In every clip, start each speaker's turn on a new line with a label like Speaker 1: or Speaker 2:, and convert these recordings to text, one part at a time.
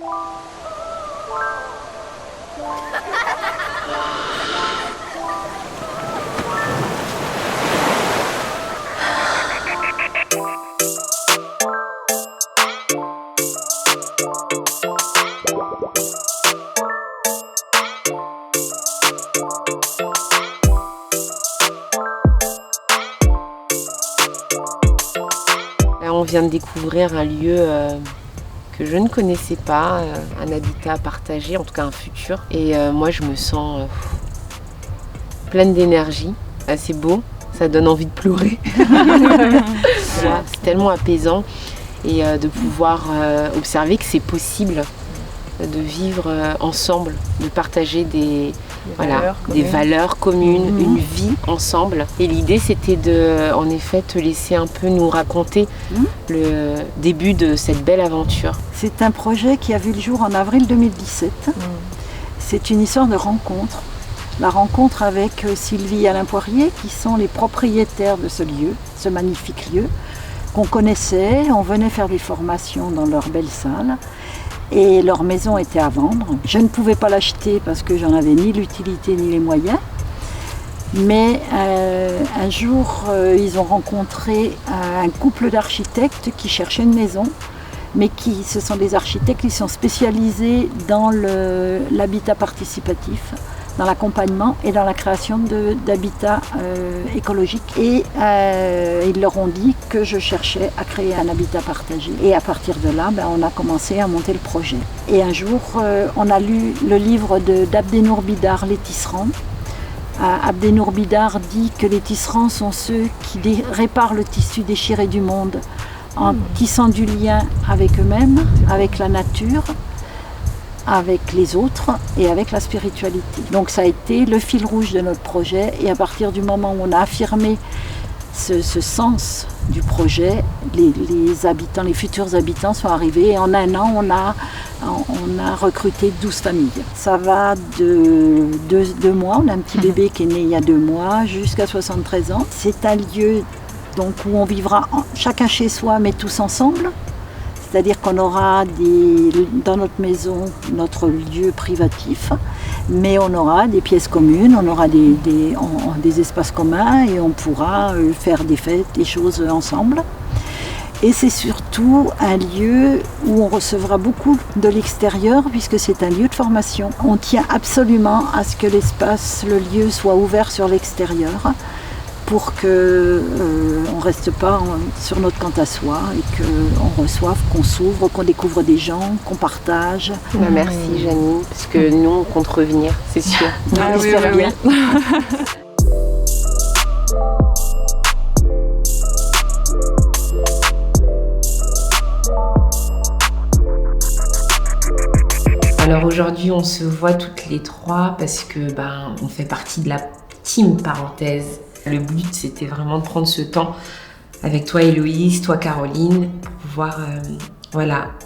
Speaker 1: On vient de découvrir un lieu que je ne connaissais pas, un habitat partagé, en tout cas un futur. Et moi je me sens pleine d'énergie, c'est beau, ça donne envie de pleurer. Voilà, c'est tellement apaisant et de pouvoir observer que c'est possible de vivre ensemble, de partager des valeurs communes, une vie ensemble. Et l'idée, c'était de, en effet, te laisser un peu nous raconter le début de cette belle aventure.
Speaker 2: C'est un projet qui a vu le jour en avril 2017. C'est une histoire de rencontre. La rencontre avec Sylvie et Alain Poirier, qui sont les propriétaires de ce lieu, ce magnifique lieu, qu'on connaissait. On venait faire des formations dans leur belle salle. Et leur maison était à vendre. Je ne pouvais pas l'acheter parce que j'en avais ni l'utilité ni les moyens. Mais un jour, ils ont rencontré un couple d'architectes qui cherchaient une maison, mais ce sont des architectes qui sont spécialisés dans l'habitat participatif, dans l'accompagnement et dans la création d'habitats écologiques. Et ils leur ont dit que je cherchais à créer un habitat partagé. Et à partir de là, on a commencé à monter le projet. Et un jour, on a lu le livre d'Abdenour Bidar, Les Tisserands. Abdenour Bidar dit que les tisserands sont ceux qui réparent le tissu déchiré du monde en tissant du lien avec eux-mêmes, avec la nature, avec les autres et avec la spiritualité. Donc ça a été le fil rouge de notre projet et à partir du moment où on a affirmé ce sens du projet, les habitants, les futurs habitants sont arrivés et en un an on a recruté 12 familles. Ça va de 2 mois, on a un petit bébé qui est né il y a 2 mois, jusqu'à 73 ans. C'est un lieu donc, où on vivra chacun chez soi mais tous ensemble. C'est-à-dire qu'on aura dans notre maison notre lieu privatif, mais on aura des pièces communes, on aura des espaces communs et on pourra faire des fêtes, des choses ensemble. Et c'est surtout un lieu où on recevra beaucoup de l'extérieur puisque c'est un lieu de formation. On tient absolument à ce que le lieu soit ouvert sur l'extérieur, pour qu'on ne reste pas sur notre camp à soi et qu'on reçoive, qu'on s'ouvre, qu'on découvre des gens, qu'on partage.
Speaker 1: Merci Janine, parce que nous on compte revenir, c'est sûr.
Speaker 3: On espère bien.
Speaker 1: Alors aujourd'hui on se voit toutes les 3 parce que on fait partie de la team parenthèse. Le but, c'était vraiment de prendre ce temps avec toi, Héloïse, toi, Caroline, pour pouvoir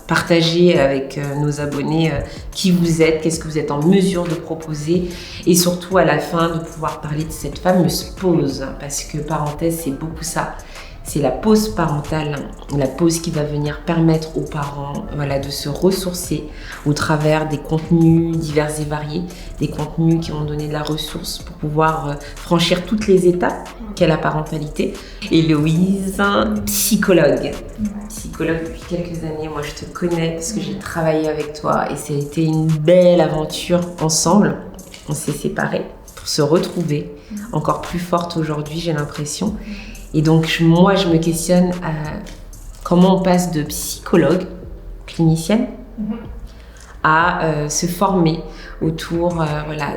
Speaker 1: partager avec nos abonnés qui vous êtes, qu'est-ce que vous êtes en mesure de proposer et surtout à la fin de pouvoir parler de cette fameuse pause parce que parenthèse, c'est beaucoup ça. C'est la pause parentale, la pause qui va venir permettre aux parents de se ressourcer au travers des contenus divers et variés, des contenus qui vont donner de la ressource pour pouvoir franchir toutes les étapes qu'est la parentalité. Héloïse, psychologue. Psychologue depuis quelques années, moi je te connais parce que j'ai travaillé avec toi et ça a été une belle aventure ensemble. On s'est séparés pour se retrouver encore plus forte aujourd'hui, j'ai l'impression. Et donc, moi, je me questionne comment on passe de psychologue, clinicienne, à se former autour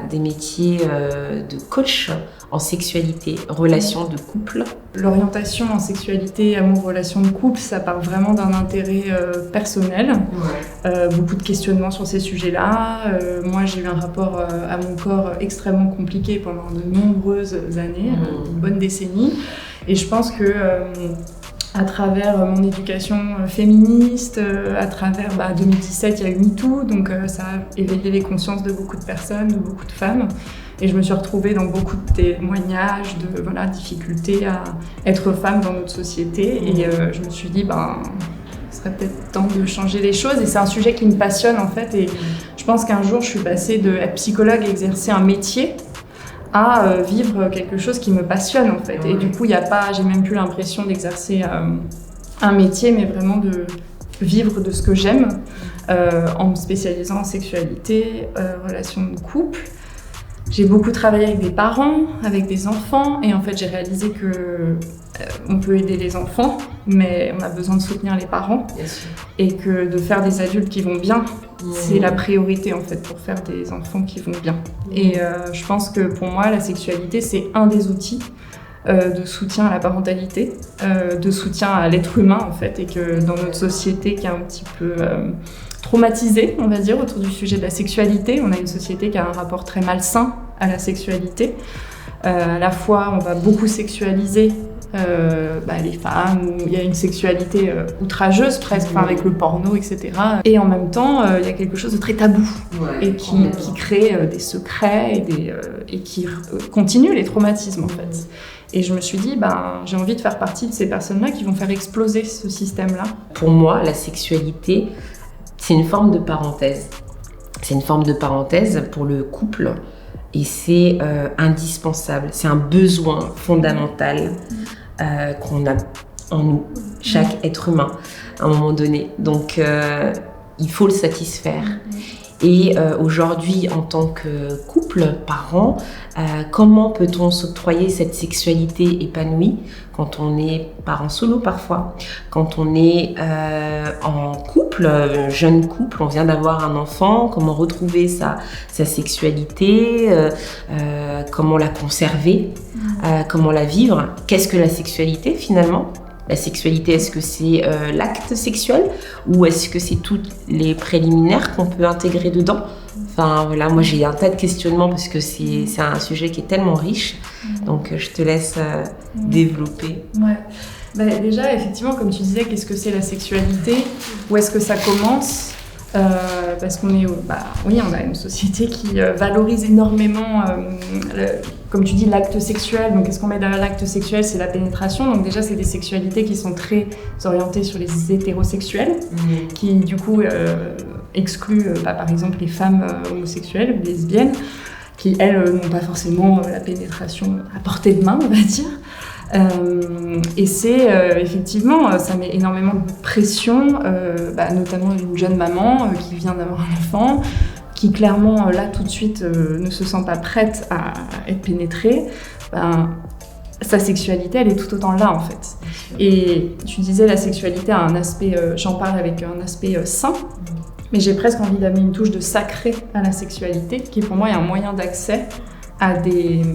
Speaker 1: des métiers de coach en sexualité, relations de couple.
Speaker 3: L'orientation en sexualité, amour, relations de couple, ça part vraiment d'un intérêt personnel. Beaucoup de questionnements sur ces sujets-là. Moi, j'ai eu un rapport à mon corps extrêmement compliqué pendant de nombreuses années, une bonne décennie. Et je pense que à travers mon éducation féministe, à travers 2017, il y a eu MeToo, donc ça a éveillé les consciences de beaucoup de personnes, de beaucoup de femmes. Et je me suis retrouvée dans beaucoup de témoignages de difficultés à être femme dans notre société. Et je me suis dit, ce serait peut-être temps de changer les choses. Et c'est un sujet qui me passionne en fait. Et je pense qu'un jour, je suis passée de être psychologue et exercer un métier à vivre quelque chose qui me passionne en fait. Et du coup, j'ai même plus l'impression d'exercer un métier, mais vraiment de vivre de ce que j'aime, en me spécialisant en sexualité, relations de couple. J'ai beaucoup travaillé avec des parents, avec des enfants, et en fait j'ai réalisé que on peut aider les enfants, mais on a besoin de soutenir les parents, et que de faire des adultes qui vont bien, c'est la priorité en fait pour faire des enfants qui vont bien. Et je pense que pour moi la sexualité c'est un des outils de soutien à la parentalité, de soutien à l'être humain en fait, et que dans notre société qui est un petit peu traumatisée, on va dire, autour du sujet de la sexualité, on a une société qui a un rapport très malsain à la sexualité. À la fois, on va beaucoup sexualiser les femmes, où il y a une sexualité outrageuse presque, avec le porno, etc. Et en même temps, il y a quelque chose de très tabou, et qui crée des secrets et qui continue les traumatismes en fait. Et je me suis dit, j'ai envie de faire partie de ces personnes-là qui vont faire exploser ce système-là.
Speaker 1: Pour moi, la sexualité, c'est une forme de parenthèse. C'est une forme de parenthèse pour le couple et c'est indispensable. C'est un besoin fondamental qu'on a en nous, chaque être humain, à un moment donné. Donc, il faut le satisfaire. Et aujourd'hui, en tant que couple, parents, comment peut-on s'octroyer cette sexualité épanouie quand on est parent solo parfois, quand on est en couple, jeune couple, on vient d'avoir un enfant, comment retrouver sa sexualité, comment la conserver, comment la vivre, qu'est-ce que la sexualité finalement ? La sexualité, est-ce que c'est l'acte sexuel ou est-ce que c'est tous les préliminaires qu'on peut intégrer dedans ? Enfin voilà, moi j'ai un tas de questionnements parce que c'est un sujet qui est tellement riche. Donc je te laisse développer.
Speaker 3: Ouais. Déjà, effectivement, comme tu disais, qu'est-ce que c'est la sexualité ? Où est-ce que ça commence ? Parce qu'on est, on a une société qui valorise énormément, comme tu dis, l'acte sexuel. Donc, qu'est-ce qu'on met derrière l'acte sexuel ? C'est la pénétration. Donc, déjà, c'est des sexualités qui sont très orientées sur les hétérosexuels, qui, du coup, excluent, par exemple, les femmes homosexuelles ou lesbiennes, qui, elles, n'ont pas forcément la pénétration à portée de main, on va dire. Et c'est effectivement, ça met énormément de pression, notamment une jeune maman qui vient d'avoir un enfant, qui clairement là tout de suite ne se sent pas prête à être pénétrée. Sa sexualité, elle est tout autant là en fait. Et tu disais la sexualité a un aspect, j'en parle avec un aspect sain, mais j'ai presque envie d'amener une touche de sacré à la sexualité, qui pour moi est un moyen d'accès à des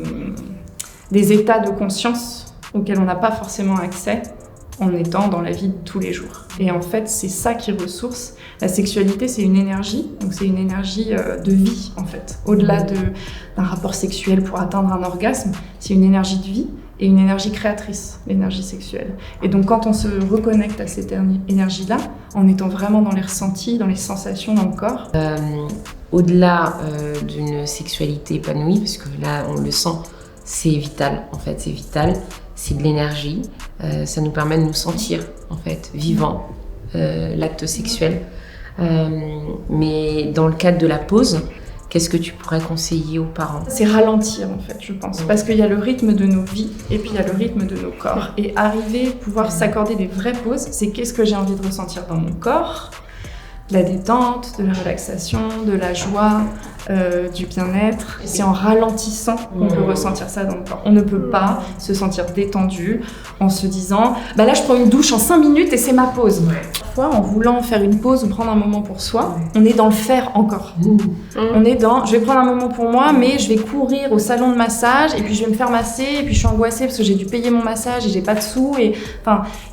Speaker 3: états de conscience auxquels on n'a pas forcément accès en étant dans la vie de tous les jours. Et en fait, c'est ça qui ressource. La sexualité, c'est une énergie, donc c'est une énergie de vie, en fait. Au-delà d'un rapport sexuel pour atteindre un orgasme, c'est une énergie de vie et une énergie créatrice, l'énergie sexuelle. Et donc, quand on se reconnecte à cette énergie-là, en étant vraiment dans les ressentis, dans les sensations dans le corps...
Speaker 1: Au-delà d'une sexualité épanouie, parce que là, on le sent, c'est vital, en fait, c'est vital. C'est de l'énergie, ça nous permet de nous sentir en fait vivants, l'acte sexuel. Mais dans le cadre de la pause, qu'est-ce que tu pourrais conseiller aux parents ?
Speaker 3: C'est ralentir en fait, je pense, parce qu'il y a le rythme de nos vies et puis il y a le rythme de nos corps. Et arriver, pouvoir s'accorder des vraies pauses, c'est qu'est-ce que j'ai envie de ressentir dans mon corps ? De la détente, de la relaxation, de la joie, du bien-être. C'est en ralentissant qu'on peut ressentir ça dans le corps. On ne peut pas se sentir détendu en se disant « là, je prends une douche en 5 minutes et c'est ma pause ». Parfois, en voulant faire une pause ou prendre un moment pour soi, on est dans le faire encore. On est dans « je vais prendre un moment pour moi, mais je vais courir au salon de massage et puis je vais me faire masser et puis je suis angoissée parce que j'ai dû payer mon massage et j'ai pas de sous. »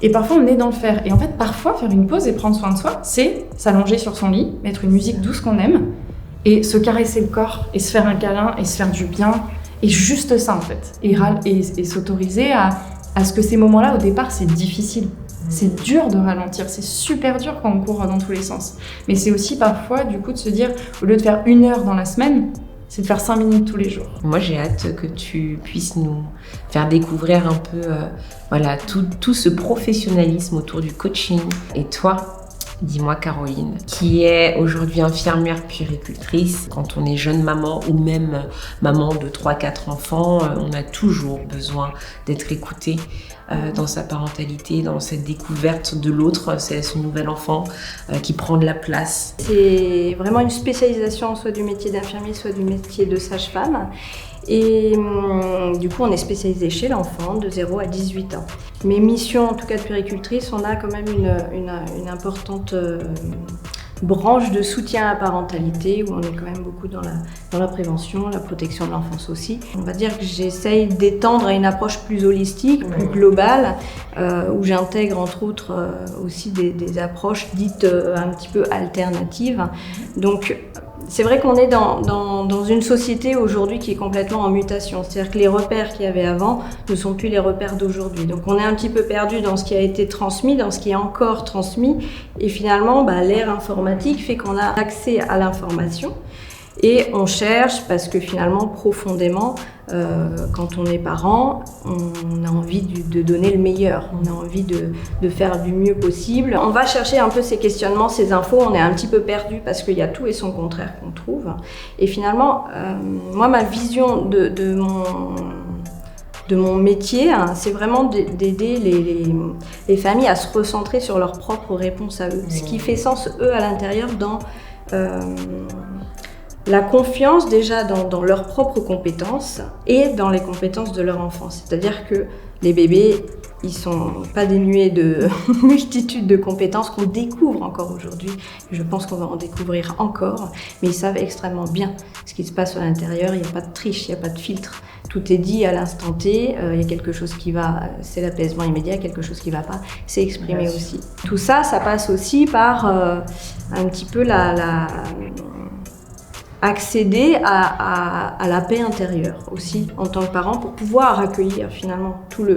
Speaker 3: Et parfois, on est dans le faire. Et en fait, parfois, faire une pause et prendre soin de soi, c'est s'allonger sur son lit, mettre une musique douce qu'on aime et se caresser le corps et se faire un câlin et se faire du bien et juste ça en fait et s'autoriser à ce que ces moments-là au départ c'est difficile, c'est dur de ralentir, c'est super dur quand on court dans tous les sens, mais c'est aussi parfois du coup de se dire au lieu de faire 1 heure dans la semaine, c'est de faire 5 minutes tous les jours.
Speaker 1: Moi j'ai hâte que tu puisses nous faire découvrir un peu tout ce professionnalisme autour du coaching. Et toi, Dis-moi Caroline, qui est aujourd'hui infirmière puéricultrice, quand on est jeune maman ou même maman de 3-4 enfants, on a toujours besoin d'être écoutée dans sa parentalité, dans cette découverte de l'autre, c'est ce nouvel enfant qui prend de la place.
Speaker 4: C'est vraiment une spécialisation soit du métier d'infirmier, soit du métier de sage-femme. Et du coup, on est spécialisé chez l'enfant de 0 à 18 ans. Mes missions, en tout cas de puéricultrice, on a quand même une importante branche de soutien à la parentalité, où on est quand même beaucoup dans la prévention, la protection de l'enfance aussi. On va dire que j'essaye d'étendre à une approche plus holistique, plus globale, où j'intègre entre autres aussi des approches dites un petit peu alternatives. Donc, c'est vrai qu'on est dans une société aujourd'hui qui est complètement en mutation. C'est-à-dire que les repères qu'il y avait avant ne sont plus les repères d'aujourd'hui. Donc on est un petit peu perdu dans ce qui a été transmis, dans ce qui est encore transmis. Et finalement, l'ère informatique fait qu'on a accès à l'information. Et on cherche parce que finalement, profondément, quand on est parent, on a envie de donner le meilleur, on a envie de faire du mieux possible. On va chercher un peu ces questionnements, ces infos, on est un petit peu perdu parce qu'il y a tout et son contraire qu'on trouve. Et finalement, moi, ma vision de mon métier, c'est vraiment d'aider les familles à se recentrer sur leurs propres réponses à eux. Ce qui fait sens, eux, à l'intérieur, dans la confiance déjà dans leurs propres compétences et dans les compétences de leur enfant. C'est-à-dire que les bébés, ils sont pas dénués de multitude de compétences qu'on découvre encore aujourd'hui. Je pense qu'on va en découvrir encore, mais ils savent extrêmement bien ce qui se passe à l'intérieur. Il n'y a pas de triche, il n'y a pas de filtre. Tout est dit à l'instant T. Il y a quelque chose qui va, c'est l'apaisement immédiat. Quelque chose qui va pas, c'est exprimé aussi. Tout ça, ça passe aussi par un petit peu accéder à la paix intérieure aussi en tant que parent pour pouvoir accueillir finalement tout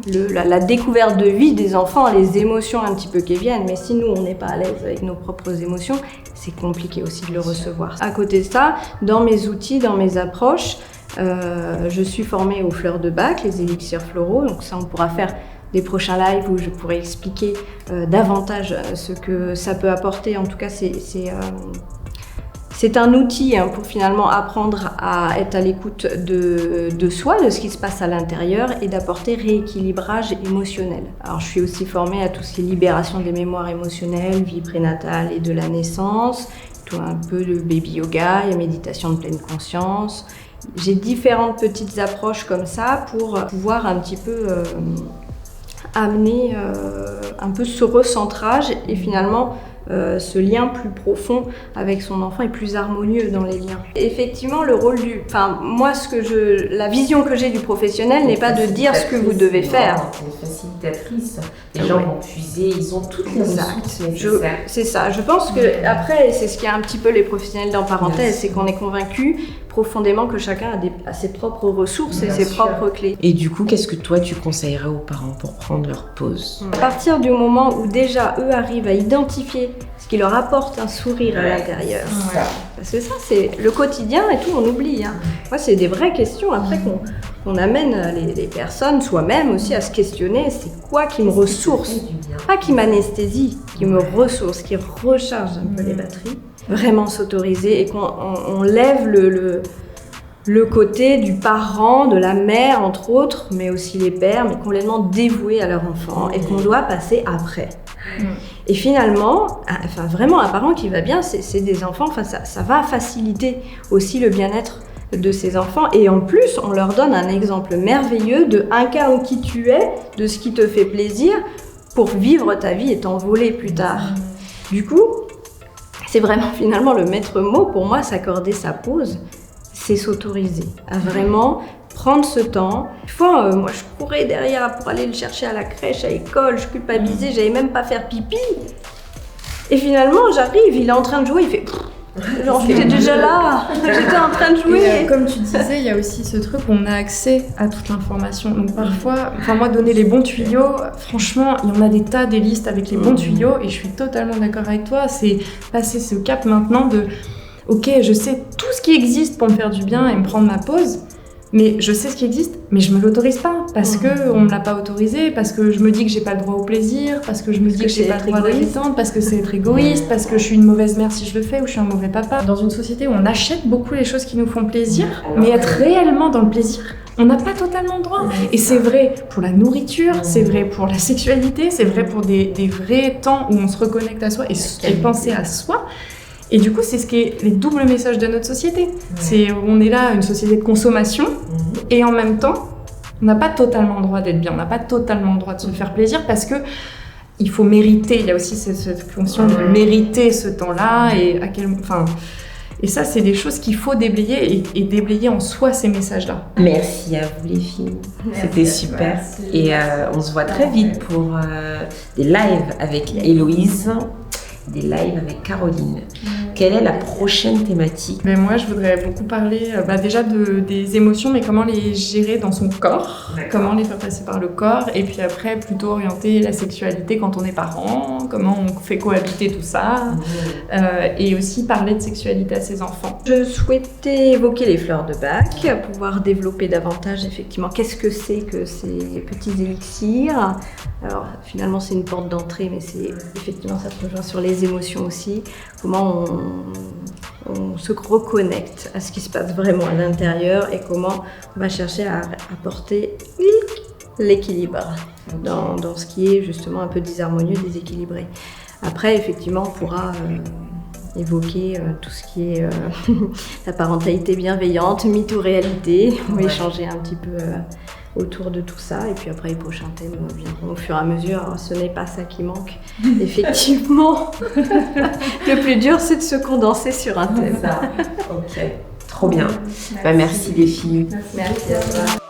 Speaker 4: la découverte de vie des enfants, les émotions un petit peu qui viennent. Mais si nous on n'est pas à l'aise avec nos propres émotions, c'est compliqué aussi de le recevoir. À côté de ça, dans mes outils, dans mes approches, je suis formée aux fleurs de Bach, les élixirs floraux. Donc ça, on pourra faire des prochains lives où je pourrais expliquer davantage ce que ça peut apporter. En tout cas, c'est un outil pour finalement apprendre à être à l'écoute de soi, de ce qui se passe à l'intérieur et d'apporter rééquilibrage émotionnel. Alors je suis aussi formée à tout ce qui est libération des mémoires émotionnelles, vie prénatale et de la naissance, tout un peu de baby yoga, il y a méditation de pleine conscience. J'ai différentes petites approches comme ça pour pouvoir un petit peu amener un peu ce recentrage et finalement ce lien plus profond avec son enfant est plus harmonieux dans les liens. Effectivement, le rôle moi, la vision que j'ai du professionnel n'est pas de dire ce que vous devez faire.
Speaker 1: C'est facilitatrice. Les gens vont puiser, ils ont toutes les ressources nécessaires.
Speaker 4: C'est ça. Je pense que après, c'est ce qui est un petit peu les professionnels dans parenthèse, c'est qu'on est convaincu profondément que chacun a ses propres ressources et ses propres clés.
Speaker 1: Et du coup, qu'est-ce que toi tu conseillerais aux parents pour prendre leur pause ?
Speaker 4: À partir du moment où déjà eux arrivent à identifier ce qui leur apporte un sourire à l'intérieur. Ouais. Parce que ça, c'est le quotidien et tout, on oublie. Moi, c'est des vraies questions après qu'on amène les personnes, soi-même aussi, à se questionner. C'est quoi qui me ressource ? Pas qui m'anesthésie, qui me ressource, qui recharge un peu les batteries. Vraiment s'autoriser et qu'on lève le côté du parent, de la mère entre autres, mais aussi les pères, mais complètement dévoués à leur enfant et qu'on doit passer après. Et finalement, vraiment un parent qui va bien, c'est des enfants, ça va faciliter aussi le bien-être de ces enfants et en plus on leur donne un exemple merveilleux de incarne qui tu es, de ce qui te fait plaisir pour vivre ta vie et t'envoler plus tard. Du coup, c'est vraiment finalement le maître mot pour moi, s'accorder sa pause, c'est s'autoriser à vraiment prendre ce temps. Une fois, moi je courais derrière pour aller le chercher à la crèche, à l'école, je culpabilisais, j'allais même pas faire pipi. Et finalement j'arrive, il est en train de jouer, il fait... Genre j'étais déjà là, j'étais en train de jouer.
Speaker 3: Et comme tu disais, il y a aussi ce truc où on a accès à toute l'information. Donc parfois, moi donner les bons tuyaux, franchement, il y en a des tas, des listes avec les bons tuyaux et je suis totalement d'accord avec toi. C'est passer ce cap maintenant de ok, je sais tout ce qui existe pour me faire du bien et me prendre ma pause. Mais je sais ce qui existe, mais je me l'autorise pas parce que on me l'a pas autorisé, parce que je me dis que j'ai pas le droit au plaisir, parce que je me dis que j'ai pas le droit à la détente, parce que c'est être égoïste, parce que je suis une mauvaise mère si je le fais ou je suis un mauvais papa. Dans une société où on achète beaucoup les choses qui nous font plaisir, mais être réellement dans le plaisir, on n'a pas totalement le droit. Et c'est vrai pour la nourriture, c'est vrai pour la sexualité, c'est vrai pour des vrais temps où on se reconnecte à soi et penser à soi. Et du coup, c'est ce qui est les doubles messages de notre société. C'est on est là, une société de consommation, et en même temps, on n'a pas totalement le droit d'être bien, on n'a pas totalement le droit de se faire plaisir parce que il faut mériter. Il y a aussi cette conscience de mériter ce temps-là et ça, c'est des choses qu'il faut déblayer et déblayer en soi ces messages-là.
Speaker 1: Merci à vous les filles, c'était super. Et on se voit très vite pour des lives avec Héloïse, des lives avec Caroline. Quelle est la prochaine thématique?
Speaker 3: Mais moi, je voudrais beaucoup parler déjà des émotions, mais comment les gérer dans son corps, comment les faire passer par le corps, et puis après, plutôt orienter la sexualité quand on est parent, comment on fait cohabiter tout ça, et aussi parler de sexualité à ses enfants.
Speaker 4: Je souhaitais évoquer les fleurs de Bach, pouvoir développer davantage effectivement qu'est-ce que c'est que ces petits élixirs. Alors finalement, c'est une porte d'entrée, mais c'est effectivement ça se rejoint sur les émotions aussi, comment on se reconnecte à ce qui se passe vraiment à l'intérieur et comment on va chercher à apporter l'équilibre dans ce qui est justement un peu désharmonieux, déséquilibré. Après, effectivement, on pourra évoquer tout ce qui est la parentalité bienveillante, mythe ou réalité, on va échanger un petit peu autour de tout ça, et puis après les prochains thèmes viendront au fur et à mesure. Alors, ce n'est pas ça qui manque, effectivement. Le plus dur, c'est de se condenser sur un thème.
Speaker 1: Ok, trop bien. Merci les filles.
Speaker 4: Merci à toi.